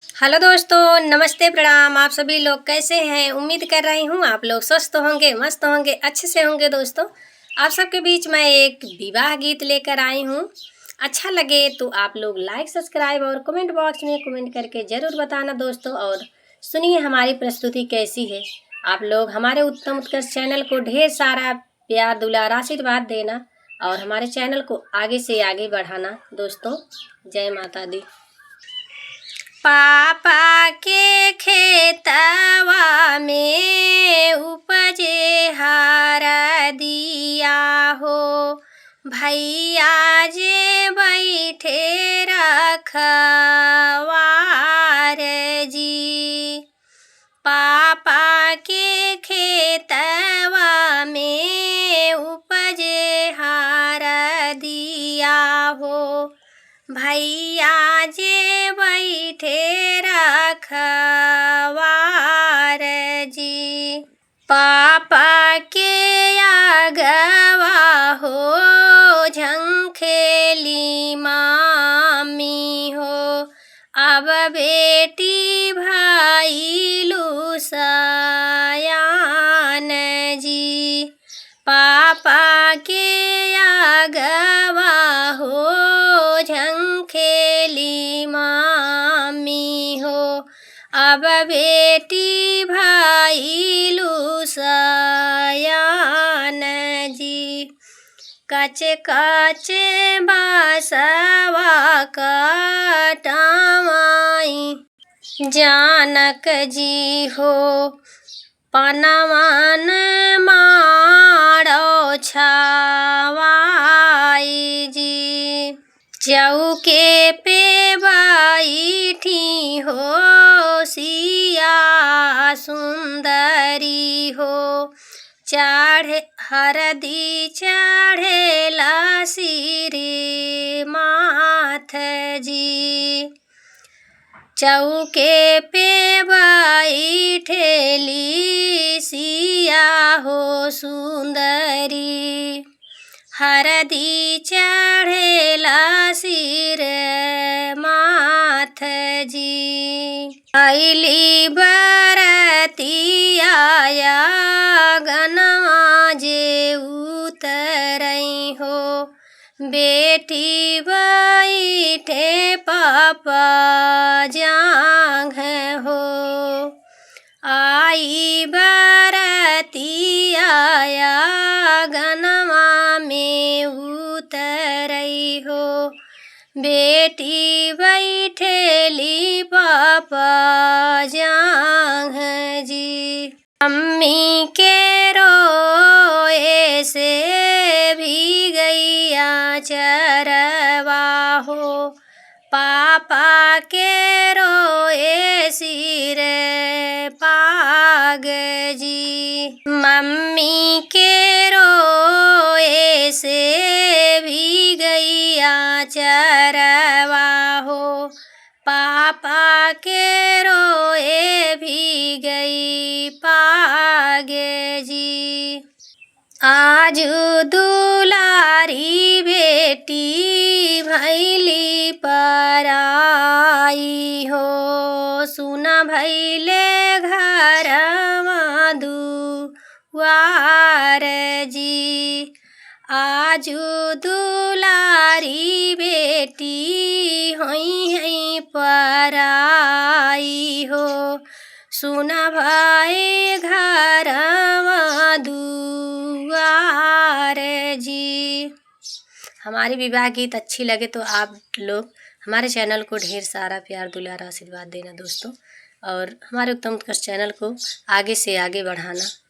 Hello दोस्तों, नमस्ते, प्रणाम। आप सभी लोग कैसे हैं? उम्मीद कर रही हूँ आप लोग स्वस्थ होंगे, मस्त होंगे, अच्छे से होंगे। दोस्तों, आप सबके बीच मैं एक विवाह गीत लेकर आई हूँ। अच्छा लगे तो आप लोग लाइक, सब्सक्राइब और कमेंट बॉक्स में कमेंट करके ज़रूर बताना दोस्तों। और सुनिए हमारी प्रस्तुति कैसी है। आप लोग हमारे उत्तम उत्कर्ष चैनल को ढेर सारा प्यार, दुलार, आशीर्वाद देना और हमारे चैनल को आगे से आगे बढ़ाना दोस्तों। जय माता दी। पापा के खेतवा में उपजे हरा दिया हो, भैया जे बैठे रखवार जी। पापा के खेतवा में उपजे हरा दिया हो, भैया जे बैठे रखवार जी। पापा के आगवा हो झंखेली मामी हो, अब बेटी भाई लुसायान जी। पापा के आगवा हो झंखेली मामी हो, अब बेटी भाई लुसायान जी। कचे कचे बासवा कटावाई जानक जी हो, पनवान मारो छावाई जी। चौके पे बैठी हो सिया सुंदरी हो, चढ़े हरदी चढ़ेला सिरे माथ जी। चौके पे बैठेली सिया हो सुंदरी, हरदी चढ़ेला सिर माथ जी। अइली बरतिया गनवा जे उतरई हो, बेटी बैठे पापा जांघ हो। आई बरतिया गनवा में उतरई हो, बेटी बैठेली पापा जांघ जी। अम्मी के रोए से भी गैया चरवा हो, पापा के रोए सिर पाग जी। मम्मी के रोए से भी गैया चरवा हो, पापा के रोए भी गई पाग जी। आज दुलारी बेटी भैली पराई हो, सुना भैले घरवा दुआर जी। आज दुलारी बेटी होई है पराई हो, सुना भाई घरवा दुआर जी। हमारी विवाह गीत अच्छी लगे तो आप लोग हमारे चैनल को ढेर सारा प्यार, दुलार, आशीर्वाद देना दोस्तों। और हमारे उत्तम उत्कर्ष चैनल को आगे से आगे बढ़ाना।